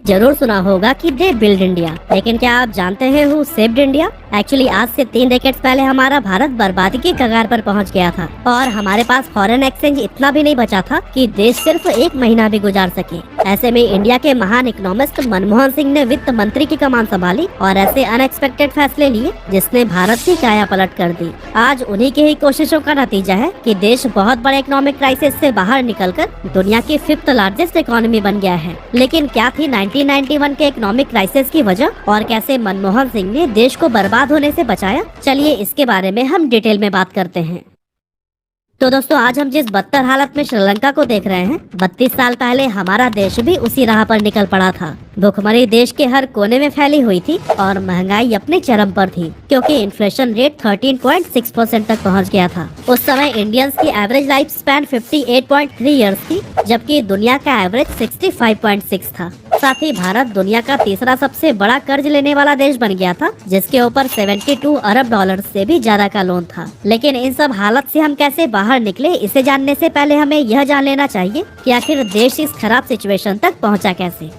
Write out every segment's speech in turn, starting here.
जरूर सुना होगा कि दे बिल्ड इंडिया, लेकिन क्या आप जानते हैं हु सेव्ड इंडिया? एक्चुअली आज से 3 डेकेड्स पहले हमारा भारत बर्बादी की कगार पर पहुंच गया था और हमारे पास फॉरेन एक्सचेंज इतना भी नहीं बचा था कि देश सिर्फ 1 महीना भी गुजार सके। ऐसे में इंडिया के महान इकोनॉमिस्ट मनमोहन सिंह ने वित्त मंत्री की कमान संभाली और ऐसे अनएक्सपेक्टेड फैसले लिए जिसने भारत की काया पलट कर दी। आज उन्हीं की ही कोशिशों का नतीजा है कि देश बहुत बड़े इकोनॉमिक क्राइसिस से बाहर निकलकर दुनिया की 5th लार्जेस्ट इकोनॉमी बन गया है। लेकिन क्या थी 1991 के इकोनॉमिक क्राइसिस की वजह और कैसे मनमोहन सिंह ने देश को बर्बाद होने से बचाया? चलिए इसके बारे में हम डिटेल में बात करते हैं। तो दोस्तों, आज हम जिस बदतर हालत में श्रीलंका को देख रहे हैं, 32 साल पहले हमारा देश भी उसी राह पर निकल पड़ा था। भुखमरी देश के हर कोने में फैली हुई थी और महंगाई अपने चरम पर थी, क्योंकि इन्फ्लेशन रेट 13.6% तक पहुंच गया था। उस समय इंडियंस की एवरेज लाइफ स्पैन 58.3 इयर्स थी, जबकि दुनिया का एवरेज 65.6 था। साथ ही भारत दुनिया का तीसरा सबसे बड़ा कर्ज लेने वाला देश बन गया था, जिसके ऊपर 72 अरब डॉलर से भी ज्यादा का लोन था। लेकिन इन सब हालत से हम कैसे बाहर निकले, इसे जानने से पहले हमें यह जान लेना चाहिए कि आखिर देश इस खराब सिचुएशन तक पहुंचा कैसे।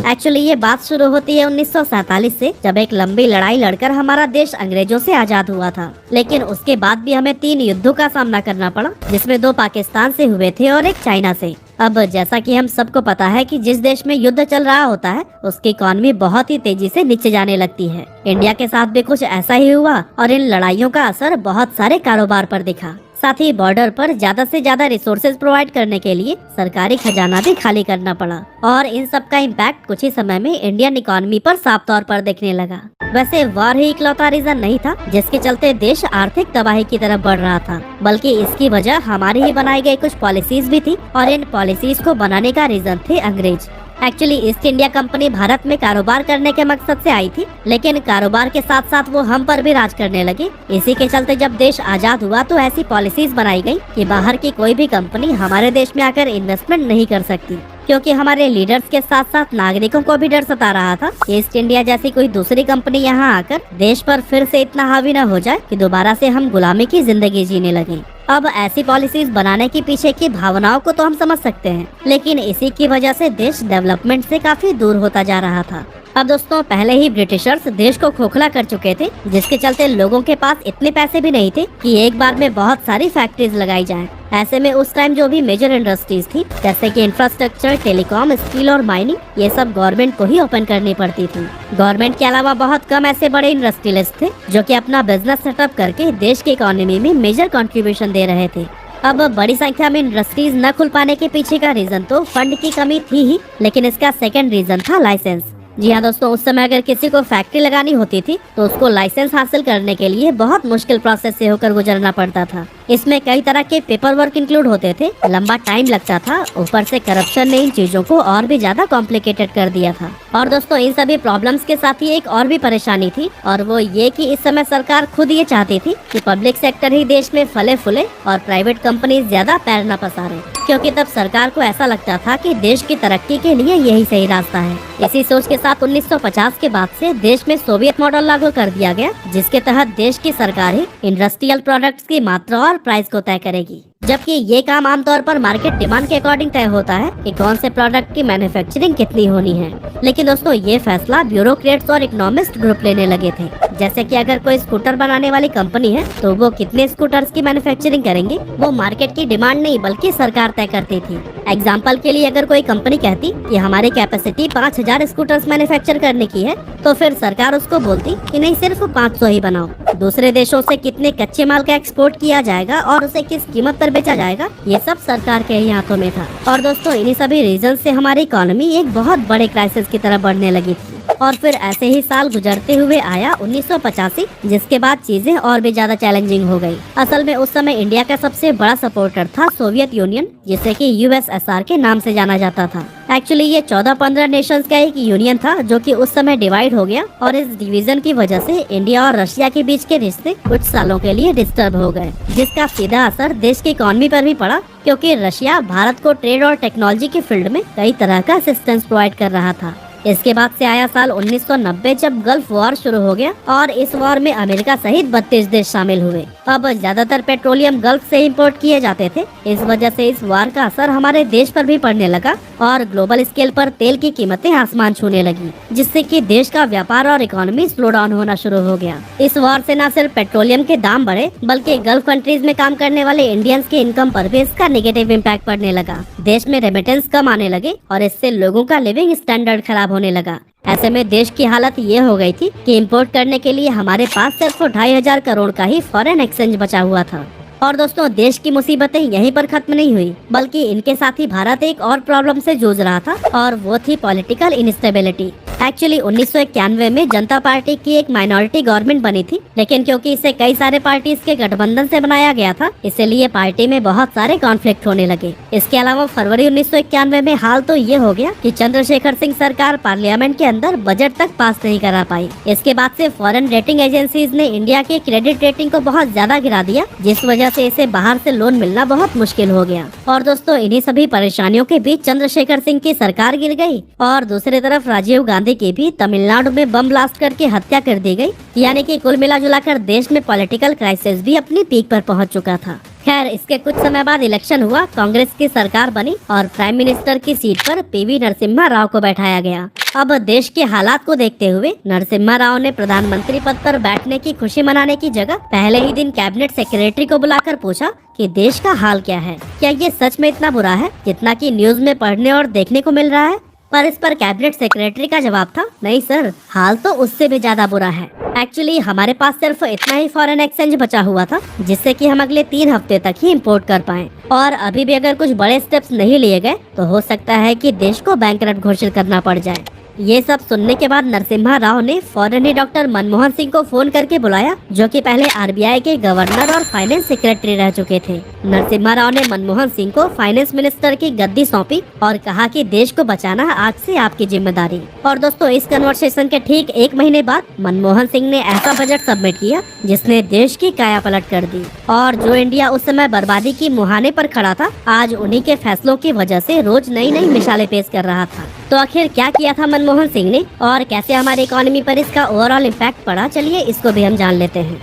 एक्चुअली ये बात शुरू होती है 1947 से, जब एक लंबी लड़ाई लड़कर हमारा देश अंग्रेजों से आजाद हुआ था। लेकिन उसके बाद भी हमें 3 युद्धों का सामना करना पड़ा, जिसमें 2 पाकिस्तान से हुए थे और 1 चाइना से। अब जैसा कि हम सबको पता है कि जिस देश में युद्ध चल रहा होता है, उसकी इकोनॉमी बहुत ही तेजी से नीचे जाने लगती है। इंडिया के साथ भी कुछ ऐसा ही हुआ और इन लड़ाइयों का असर बहुत सारे कारोबार पर दिखा। साथ ही बॉर्डर पर ज्यादा से ज्यादा रिसोर्सेज प्रोवाइड करने के लिए सरकारी खजाना भी खाली करना पड़ा और इन सब का इम्पैक्ट कुछ ही समय में इंडियन इकोनॉमी पर साफ तौर पर दिखने लगा। वैसे वॉर ही इकलौता रीजन नहीं था जिसके चलते देश आर्थिक तबाही की तरफ बढ़ रहा था, बल्कि इसकी वजह हमारी ही बनाई गई कुछ पॉलिसीज भी थी और इन पॉलिसीज को बनाने का रीजन थे अंग्रेज। Actually east India company Bharat में कारोबार करने के मकसद से आई थी, लेकिन कारोबार के साथ साथ वो हम पर भी राज करने लगे। इसी के चलते जब देश आजाद हुआ तो ऐसी पॉलिसीज बनाई गई कि बाहर की कोई भी कंपनी हमारे देश में आकर इन्वेस्टमेंट नहीं कर सकती, क्योंकि हमारे लीडर्स के साथ साथ नागरिकों को भी डर सता रहा था कि ईस्ट इंडिया जैसी कोई दूसरी कंपनी यहाँ आकर देश पर फिर से इतना हावी न हो जाए कि दोबारा से हम गुलामी की जिंदगी जीने लगे। अब ऐसी पॉलिसीज बनाने के पीछे की भावनाओं को तो हम समझ सकते हैं, लेकिन इसी की वजह से देश डेवलपमेंट से काफी दूर होता जा रहा था। अब दोस्तों, पहले ही ब्रिटिशर्स देश को खोखला कर चुके थे, जिसके चलते लोगों के पास इतने पैसे भी नहीं थे कि एक बार में बहुत सारी फैक्ट्रीज लगाई जाएं। ऐसे में उस टाइम जो भी मेजर इंडस्ट्रीज थी, जैसे कि इंफ्रास्ट्रक्चर, टेलीकॉम, स्टील और माइनिंग, ये सब गवर्नमेंट को ही ओपन करनी पड़ती थी। गवर्नमेंट के अलावा बहुत कम ऐसे बड़े इंडस्ट्रियलिस्ट थे जो कि अपना बिजनेस सेटअप करके देश की इकोनॉमी में मेजर कंट्रीब्यूशन दे रहे थे। अब बड़ी संख्या में इंडस्ट्रीज न खुल पाने के पीछे का रीजन तो फंड की कमी थी ही, लेकिन इसका सेकंड रीजन था लाइसेंस। जी हाँ दोस्तों, उस समय अगर किसी को फैक्ट्री लगानी होती थी तो उसको लाइसेंस हासिल करने के लिए बहुत मुश्किल प्रोसेस से होकर गुजरना पड़ता था। इसमें कई तरह के पेपर वर्क इंक्लूड होते थे, लंबा टाइम लगता था, ऊपर से करप्शन ने इन चीजों को और भी ज्यादा कॉम्प्लिकेटेड कर दिया था। और दोस्तों, इन सभी प्रॉब्लम्स के साथ ही एक और भी परेशानी थी, और वो ये कि इस समय सरकार खुद ये चाहती थी कि पब्लिक सेक्टर ही देश में फले फूले और प्राइवेट कंपनी ज्यादा पैर न पसारे, क्योंकि तब सरकार को ऐसा लगता था कि देश की तरक्की के लिए यही सही रास्ता है। इसी सोच के साथ 1950 के बाद से देश में सोवियत मॉडल लागू कर दिया गया, जिसके तहत देश की सरकार ही इंडस्ट्रियल प्रोडक्ट्स की मात्रा और प्राइस को तय करेगी, जबकि ये काम आमतौर पर मार्केट डिमांड के अकॉर्डिंग तय होता है कि कौन से प्रोडक्ट की मैन्युफैक्चरिंग कितनी होनी है। लेकिन दोस्तों, ये फैसला ब्यूरोक्रेट्स और इकोनॉमिस्ट ग्रुप लेने लगे थे। जैसे कि अगर कोई स्कूटर बनाने वाली कंपनी है तो वो कितने स्कूटर्स की मैन्युफैक्चरिंग करेंगे, वो मार्केट की डिमांड नहीं बल्कि सरकार तय करती थी। एग्जाम्पल के लिए अगर कोई कंपनी कहती कि हमारी कैपेसिटी 5000 स्कूटर्स मैन्युफैक्चर करने की है, तो फिर सरकार उसको बोलती कि नहीं, सिर्फ 500 ही बनाओ। दूसरे देशों से कितने कच्चे माल का एक्सपोर्ट किया जाएगा और उसे किस कीमत पर बेचा जाएगा, ये सब सरकार के ही हाथों में था। और दोस्तों, इन्हीं सभी रीजन से हमारी इकोनॉमी एक बहुत बड़े क्राइसिस की तरफ बढ़ने लगी थी। और फिर ऐसे ही साल गुजरते हुए आया 1985, जिसके बाद चीजें और भी ज्यादा चैलेंजिंग हो गई। असल में उस समय इंडिया का सबसे बड़ा सपोर्टर था सोवियत यूनियन, जिसे कि यूएसएसआर के नाम से जाना जाता था। एक्चुअली ये 14-15 नेशंस का एक यूनियन था जो कि उस समय डिवाइड हो गया, और इस डिवीजन की वजह से इंडिया और रशिया के बीच के रिश्ते कुछ सालों के लिए डिस्टर्ब हो गए, जिसका सीधा असर देश की इकोनॉमी पर भी पड़ा, क्योंकि रशिया भारत को ट्रेड और टेक्नोलॉजी के फील्ड में कई तरह का असिस्टेंस प्रोवाइड कर रहा था। इसके बाद से आया साल 1990, जब गल्फ वॉर शुरू हो गया और इस वॉर में अमेरिका सहित 32 देश शामिल हुए। अब ज्यादातर पेट्रोलियम गल्फ से इंपोर्ट किए जाते थे, इस वजह से इस वॉर का असर हमारे देश पर भी पड़ने लगा और ग्लोबल स्केल पर तेल की कीमतें आसमान छूने लगी, जिससे कि देश का व्यापार और इकोनॉमी स्लो डाउन होना शुरू हो गया। इस वॉर से न सिर्फ पेट्रोलियम के दाम बढ़े, बल्कि गल्फ कंट्रीज में काम करने वाले इंडियंस के इनकम पर भी इसका नेगेटिव इम्पैक्ट पड़ने लगा। देश में रेमिटेंस कम आने लगे और इससे लोगों का लिविंग स्टैंडर्ड खराब होने लगा। ऐसे में देश की हालत ये हो गई थी कि इंपोर्ट करने के लिए हमारे पास सिर्फ 2500 करोड़ का ही फॉरेन एक्सचेंज बचा हुआ था। और दोस्तों, देश की मुसीबतें यहीं पर खत्म नहीं हुई, बल्कि इनके साथ ही भारत एक और प्रॉब्लम से जूझ रहा था, और वो थी पॉलिटिकल इनस्टेबिलिटी। एक्चुअली 1991 में जनता पार्टी की एक माइनॉरिटी गवर्नमेंट बनी थी, लेकिन क्योंकि इसे कई सारे पार्टीज के गठबंधन से बनाया गया था, इसलिए पार्टी में बहुत सारे कॉन्फ्लिक्ट होने लगे। इसके अलावा फरवरी 1991 में हाल तो ये हो गया कि चंद्रशेखर सिंह सरकार पार्लियामेंट के अंदर बजट तक पास नहीं करा पाई। इसके बाद से फॉरेन रेटिंग एजेंसीज ने इंडिया के क्रेडिट रेटिंग को बहुत ज्यादा गिरा दिया, जिस वजह से इसे बाहर से लोन मिलना बहुत मुश्किल हो गया। और दोस्तों, इन्हीं सभी परेशानियों के बीच चंद्रशेखर सिंह की सरकार गिर गई, और दूसरी तरफ राजीव गांधी की भी तमिलनाडु में बम ब्लास्ट करके हत्या कर दी गई। यानी कि कुल मिला जुला कर देश में पॉलिटिकल क्राइसिस भी अपनी पीक पर पहुंच चुका था। खैर, इसके कुछ समय बाद इलेक्शन हुआ, कांग्रेस की सरकार बनी और प्राइम मिनिस्टर की सीट पर पीवी नरसिम्हा राव को बैठाया गया। अब देश के हालात को देखते हुए नरसिम्हा राव ने प्रधानमंत्री पद पर बैठने की खुशी मनाने की जगह पहले ही दिन कैबिनेट सेक्रेटरी को बुलाकर पूछा कि देश का हाल क्या है, क्या ये सच में इतना बुरा है जितना कि न्यूज में पढ़ने और देखने को मिल रहा है। पर इस पर कैबिनेट सेक्रेटरी का जवाब था, नहीं सर, हाल तो उससे भी ज्यादा बुरा है। एक्चुअली हमारे पास सिर्फ इतना ही फॉरेन एक्सचेंज बचा हुआ था जिससे कि हम अगले 3 हफ्ते तक ही इंपोर्ट कर पाएं, और अभी भी अगर कुछ बड़े स्टेप्स नहीं लिए गए तो हो सकता है कि देश को बैंकरप्ट घोषित करना पड़ जाए। ये सब सुनने के बाद नरसिम्हा राव ने फौरन ही डॉक्टर मनमोहन सिंह को फोन करके बुलाया, जो कि पहले आरबीआई के गवर्नर और फाइनेंस सेक्रेटरी रह चुके थे। नरसिम्हा राव ने मनमोहन सिंह को फाइनेंस मिनिस्टर की गद्दी सौंपी और कहा कि देश को बचाना आज से आपकी जिम्मेदारी। और दोस्तों, इस कन्वर्सेशन के ठीक 1 महीने बाद मनमोहन सिंह ने ऐसा बजट सबमिट किया जिसने देश की काया पलट कर दी, और जो इंडिया उस समय बर्बादी की मुहाने पर खड़ा था, आज उन्हीं के फैसलों की वजह से रोज नई नई मिसालें पेश कर रहा था। तो आखिर क्या किया था मनमोहन सिंह ने, और कैसे हमारी इकोनॉमी पर इसका ओवरऑल इम्पैक्ट पड़ा, चलिए इसको भी हम जान लेते हैं।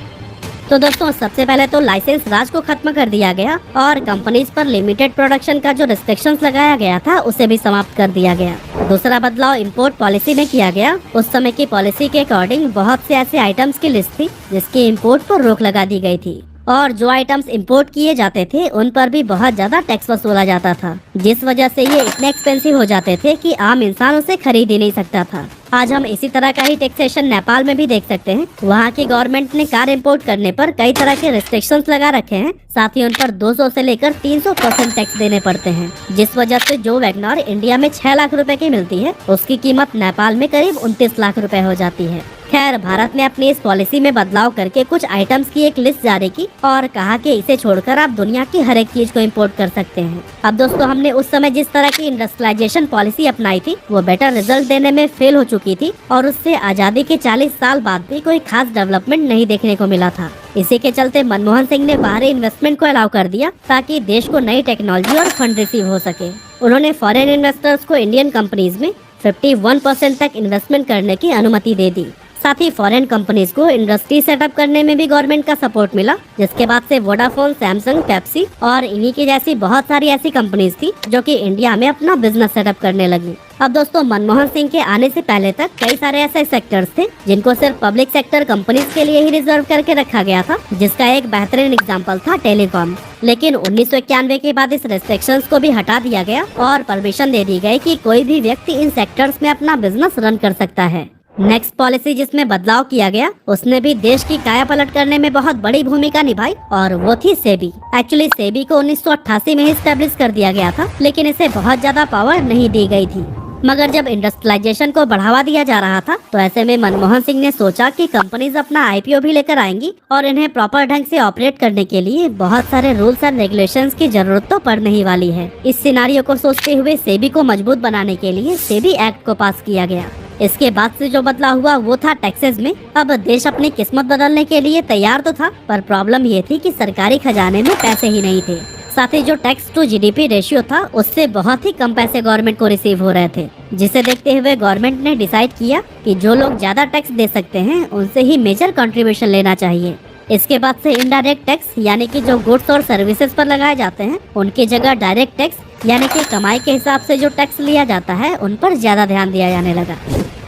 तो दोस्तों, सबसे पहले तो लाइसेंस राज को खत्म कर दिया गया और कंपनीज पर लिमिटेड प्रोडक्शन का जो रिस्ट्रिक्शंस लगाया गया था उसे भी समाप्त कर दिया गया। दूसरा बदलाव इंपोर्ट पॉलिसी में किया गया। उस समय की पॉलिसी के अकॉर्डिंग बहुत से ऐसे आइटम्स की लिस्ट थी जिसकी इंपोर्ट पर रोक लगा दी गई थी, और जो आइटम्स इंपोर्ट किए जाते थे उन पर भी बहुत ज्यादा टैक्स वसूला जाता था, जिस वजह से ये इतने एक्सपेंसिव हो जाते थे कि आम इंसान उसे खरीद ही नहीं सकता था। आज हम इसी तरह का ही टैक्सेशन नेपाल में भी देख सकते हैं। वहाँ की गवर्नमेंट ने कार इंपोर्ट करने पर कई तरह के रिस्ट्रिक्शंस लगा रखे हैं, साथ ही उन पर 200 से लेकर 300% टैक्स देने पड़ते हैं, जिस वजह से जो वैगनआर इंडिया में 6 लाख रुपए की मिलती है उसकी कीमत नेपाल में करीब 29 लाख रुपए हो जाती है। खैर, भारत ने अपनी इस पॉलिसी में बदलाव करके कुछ आइटम्स की एक लिस्ट जारी की और कहा कि इसे छोड़कर आप दुनिया की हर एक चीज को इंपोर्ट कर सकते हैं। अब दोस्तों, हमने उस समय जिस तरह की इंडस्ट्रियलाइजेशन पॉलिसी अपनाई थी वो बेटर रिजल्ट देने में फेल हो चुकी थी, और उससे आजादी के 40 साल बाद भी कोई खास डेवलपमेंट नहीं देखने को मिला था। इसी के चलते मनमोहन सिंह ने बाहरी इन्वेस्टमेंट को अलाउ कर दिया ताकि देश को नई टेक्नोलॉजी और फंड रिसीव हो सके। उन्होंने फॉरेन इन्वेस्टर्स को इंडियन कंपनीज में 51% तक इन्वेस्टमेंट करने की अनुमति दे दी। साथ ही फॉरेन कंपनीज को इंडस्ट्री सेटअप करने में भी गवर्नमेंट का सपोर्ट मिला, जिसके बाद से वोडाफोन, सैमसंग, पेप्सी और इन्हीं की जैसी बहुत सारी ऐसी कंपनीज थी जो कि इंडिया में अपना बिजनेस सेटअप करने लगी। अब दोस्तों, मनमोहन सिंह के आने से पहले तक कई सारे ऐसे सेक्टर्स थे जिनको सिर्फ पब्लिक सेक्टर कंपनीज के लिए ही रिजर्व करके रखा गया था, जिसका एक बेहतरीन एग्जांपल था टेलीकॉम। लेकिन 1991 के बाद इस रेस्ट्रिक्शंस को भी हटा दिया गया और परमिशन दे दी गई कि कोई भी व्यक्ति इन सेक्टर्स में अपना बिजनेस रन कर सकता है। नेक्स्ट पॉलिसी जिसमें बदलाव किया गया उसने भी देश की काया पलट करने में बहुत बड़ी भूमिका निभाई, और वो थी सेबी। एक्चुअली सेबी को 1988 में ही स्टैब्लिश कर दिया गया था, लेकिन इसे बहुत ज्यादा पावर नहीं दी गई थी। मगर जब इंडस्ट्रियलाइजेशन को बढ़ावा दिया जा रहा था तो ऐसे में मनमोहन सिंह ने सोचा कि कंपनीज अपना आईपीओ भी लेकर आएंगी और इन्हें प्रॉपर ढंग से ऑपरेट करने के लिए बहुत सारे रूल्स एंड रेगुलेशंस की जरूरत तो पड़ने ही वाली है। इस सिनारियो को सोचते हुए सेबी को मजबूत बनाने के लिए सेबी एक्ट को पास किया गया। इसके बाद से जो बदलाव हुआ वो था टैक्सेस में। अब देश अपनी किस्मत बदलने के लिए तैयार तो था, पर प्रॉब्लम ये थी कि सरकारी खजाने में पैसे ही नहीं थे। साथ ही जो टैक्स टू जीडीपी रेशियो था उससे बहुत ही कम पैसे गवर्नमेंट को रिसीव हो रहे थे, जिसे देखते हुए गवर्नमेंट ने डिसाइड किया कि जो लोग ज्यादा टैक्स दे सकते हैं उनसे ही मेजर कंट्रीब्यूशन लेना चाहिए। इसके बाद से इनडायरेक्ट टैक्स यानी कि जो गुड्स और सर्विसेज पर लगाए जाते हैं उनकी जगह डायरेक्ट टैक्स यानी कि कमाई के हिसाब से जो टैक्स लिया जाता है उन पर ज्यादा ध्यान दिया जाने लगा।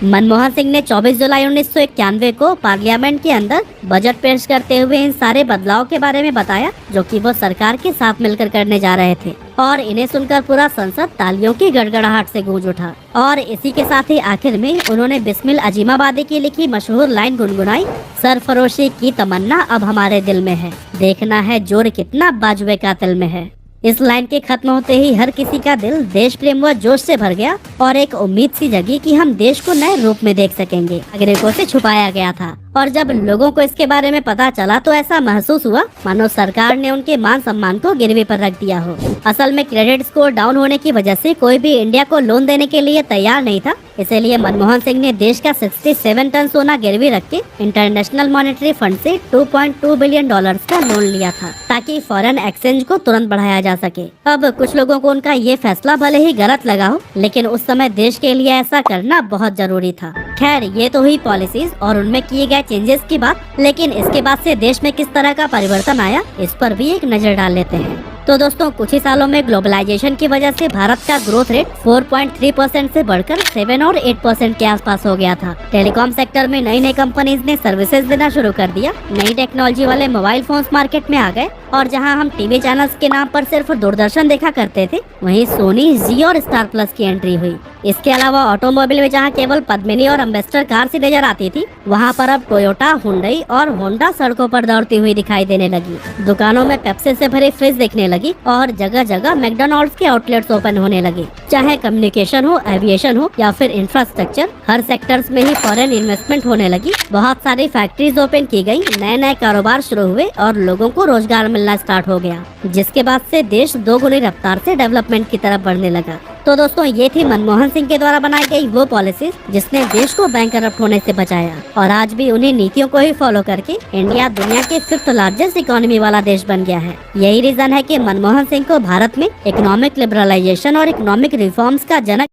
मनमोहन सिंह ने 24 जुलाई 1991 को पार्लियामेंट के अंदर बजट पेश करते हुए इन सारे बदलाव के बारे में बताया जो कि वो सरकार के साथ मिलकर करने जा रहे थे, और इन्हें सुनकर पूरा संसद तालियों की गड़गड़ाहट से गूंज उठा। और इसी के साथ ही आखिर में उन्होंने बिस्मिल अजीमाबादी की लिखी मशहूर लाइन गुनगुनाई, सरफरोशी की तमन्ना अब हमारे दिल में है, देखना है जोर कितना बाजुए कातिल में है। इस लाइन के खत्म होते ही हर किसी का दिल देश प्रेम व जोश से भर गया और एक उम्मीद सी जगी कि हम देश को नए रूप में देख सकेंगे। नागरिकों से छुपाया गया था और जब लोगों को इसके बारे में पता चला तो ऐसा महसूस हुआ मानो सरकार ने उनके मान सम्मान को गिरवी पर रख दिया हो। असल में क्रेडिट स्कोर डाउन होने की वजह से कोई भी इंडिया को लोन देने के लिए तैयार नहीं था, इसीलिए मनमोहन सिंह ने देश का 67 टन सोना गिरवी रख के इंटरनेशनल मॉनेटरी फंड से $2.2 बिलियन का लोन लिया था ताकि फॉरेन एक्सचेंज को तुरंत बढ़ाया जा सके। अब कुछ लोगों को उनका ये फैसला भले ही गलत लगा हो, लेकिन उस समय देश के लिए ऐसा करना बहुत जरूरी था। खैर, ये तो हुई पॉलिसीज और उनमें किए गए चेंजेस की बात, लेकिन इसके बाद से देश में किस तरह का परिवर्तन आया इस पर भी एक नजर डाल लेते हैं। तो दोस्तों, कुछ ही सालों में ग्लोबलाइजेशन की वजह से भारत का ग्रोथ रेट 4.3% से बढ़कर 7 और 8% के आसपास हो गया था। टेलीकॉम सेक्टर में नई नई कंपनीज ने सर्विसेज देना शुरू कर दिया, नई टेक्नोलॉजी वाले मोबाइल फोन्स मार्केट में आ गए, और जहां हम टीवी चैनल्स के नाम पर सिर्फ दूरदर्शन देखा करते थे, वहीं सोनी, जी और स्टार प्लस की एंट्री हुई। इसके अलावा ऑटोमोबाइल में जहां केवल पद्मिनी और एम्बेसडर कार सी नजर आती थी, वहां पर अब टोयोटा, हुंडई और होंडा सड़कों पर दौड़ती हुई दिखाई देने लगी। दुकानों में पेप्सी से भरी फ्रिज दिखने लगी और जगह जगह मैकडॉनल्ड्स के आउटलेट्स ओपन होने लगे। चाहे कम्युनिकेशन हो, एविएशन हो या फिर इंफ्रास्ट्रक्चर, हर सेक्टर्स में ही फॉरेन इन्वेस्टमेंट होने लगी। बहुत सारी फैक्ट्रीज ओपन की गई, नए नए कारोबार शुरू हुए और लोगों को रोजगार मिलना स्टार्ट हो गया, जिसके बाद से देश दोगुनी रफ्तार से डेवलपमेंट की तरफ बढ़ने लगा। तो दोस्तों, ये थी मनमोहन सिंह के द्वारा बनाई गई वो पॉलिसीज जिसने देश को बैंकरप्ट होने से बचाया, और आज भी उन्हीं नीतियों को ही फॉलो करके इंडिया दुनिया के 5th लार्जेस्ट इकोनॉमी वाला देश बन गया है। यही रीजन है कि मनमोहन सिंह को भारत में इकोनॉमिक लिबरलाइजेशन और इकोनॉमिक रिफॉर्म्स का जनक